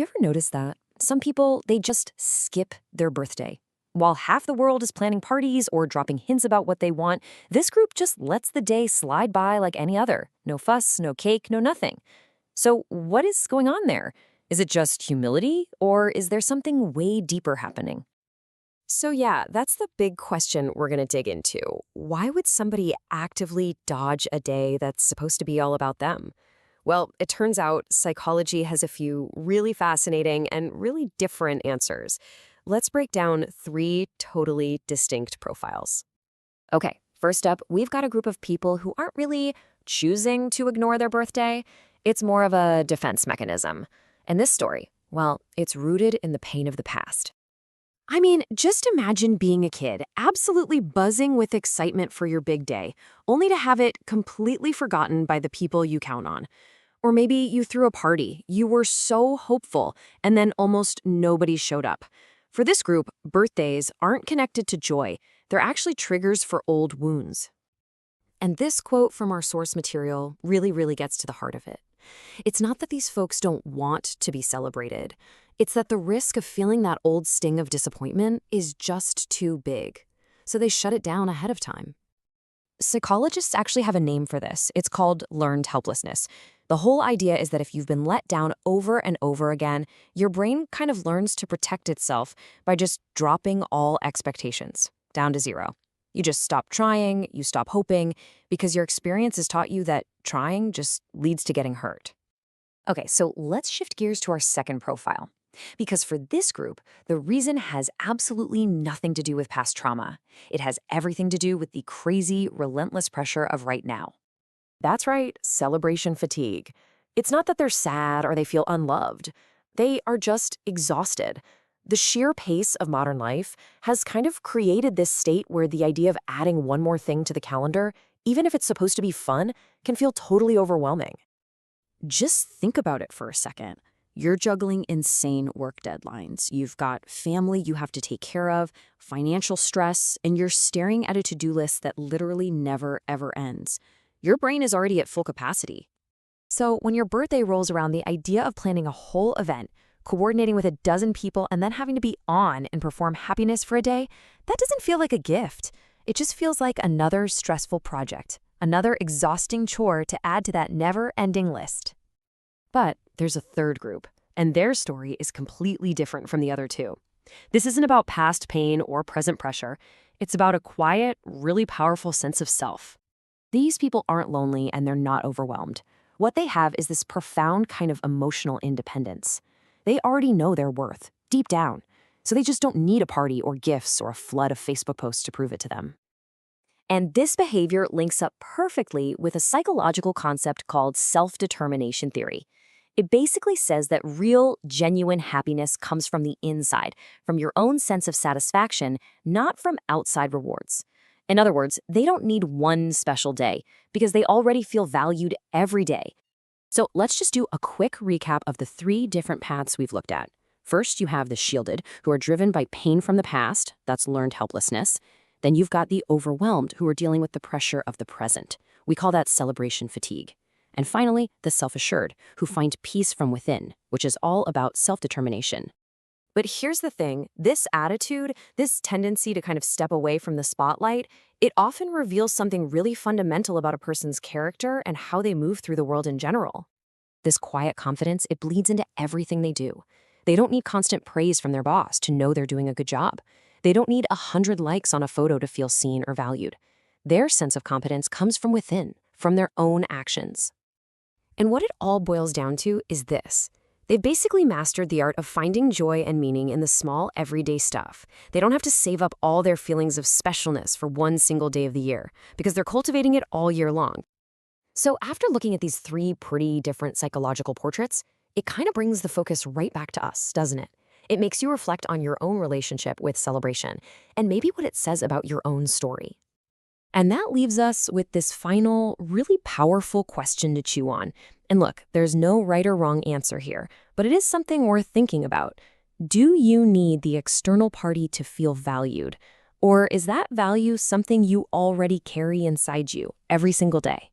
You ever notice that? Some people, they just skip their birthday. While half the world is planning parties or dropping hints about what they want, this group just lets the day slide by like any other. No fuss, no cake, no nothing. So, what is going on there? Is it just humility, or is there something way deeper happening? So, yeah, that's the big question we're going to dig into. Why would somebody actively dodge a day that's supposed to be all about them? Well, it turns out psychology has a few really fascinating and really different answers. Let's break down three totally distinct profiles. Okay, first up, we've got a group of people who aren't really choosing to ignore their birthday. It's more of a defense mechanism. And this story, well, it's rooted in the pain of the past. I mean, just imagine being a kid, absolutely buzzing with excitement for your big day, only to have it completely forgotten by the people you count on. Or maybe you threw a party, you were so hopeful, and then almost nobody showed up. For this group, birthdays aren't connected to joy. They're actually triggers for old wounds. And this quote from our source material really gets to the heart of it. It's not that these folks don't want to be celebrated. It's that the risk of feeling that old sting of disappointment is just too big. So they shut it down ahead of time. Psychologists actually have a name for this. It's called learned helplessness. The whole idea is that if you've been let down over and over again, your brain kind of learns to protect itself by just dropping all expectations down to zero. You just stop trying, you stop hoping, because your experience has taught you that trying just leads to getting hurt. Okay, so let's shift gears to our second profile. Because for this group, the reason has absolutely nothing to do with past trauma. It has everything to do with the crazy, relentless pressure of right now. That's right, celebration fatigue. It's not that they're sad or they feel unloved. They are just exhausted. The sheer pace of modern life has kind of created this state where the idea of adding one more thing to the calendar, even if it's supposed to be fun, can feel totally overwhelming. Just think about it for a second. You're juggling insane work deadlines. You've got family you have to take care of, financial stress, and you're staring at a to-do list that literally never, ever ends. Your brain is already at full capacity. So when your birthday rolls around, the idea of planning a whole event, coordinating with a dozen people, and then having to be on and perform happiness for a day, that doesn't feel like a gift. It just feels like another stressful project, another exhausting chore to add to that never-ending list. But there's a third group, and their story is completely different from the other two. This isn't about past pain or present pressure. It's about a quiet, really powerful sense of self. These people aren't lonely and they're not overwhelmed. What they have is this profound kind of emotional independence. They already know their worth, deep down, so they just don't need a party or gifts or a flood of Facebook posts to prove it to them. And this behavior links up perfectly with a psychological concept called self-determination theory. It basically says that real, genuine happiness comes from the inside, from your own sense of satisfaction, not from outside rewards. In other words, they don't need one special day because they already feel valued every day. So let's just do a quick recap of the three different paths we've looked at. First, you have the shielded, who are driven by pain from the past, that's learned helplessness. Then you've got the overwhelmed, who are dealing with the pressure of the present. We call that celebration fatigue. And finally, the self-assured, who find peace from within, which is all about self-determination. But here's the thing, this attitude, this tendency to kind of step away from the spotlight, it often reveals something really fundamental about a person's character and how they move through the world in general. This quiet confidence, it bleeds into everything they do. They don't need constant praise from their boss to know they're doing a good job. They don't need 100 likes on a photo to feel seen or valued. Their sense of competence comes from within, from their own actions. And what it all boils down to is this. They've basically mastered the art of finding joy and meaning in the small, everyday stuff. They don't have to save up all their feelings of specialness for one single day of the year, because they're cultivating it all year long. So after looking at these three pretty different psychological portraits, it kind of brings the focus right back to us, doesn't it? It makes you reflect on your own relationship with celebration, and maybe what it says about your own story. And that leaves us with this final, really powerful question to chew on. And look, there's no right or wrong answer here, but it is something worth thinking about. Do you need the external party to feel valued? Or is that value something you already carry inside you every single day?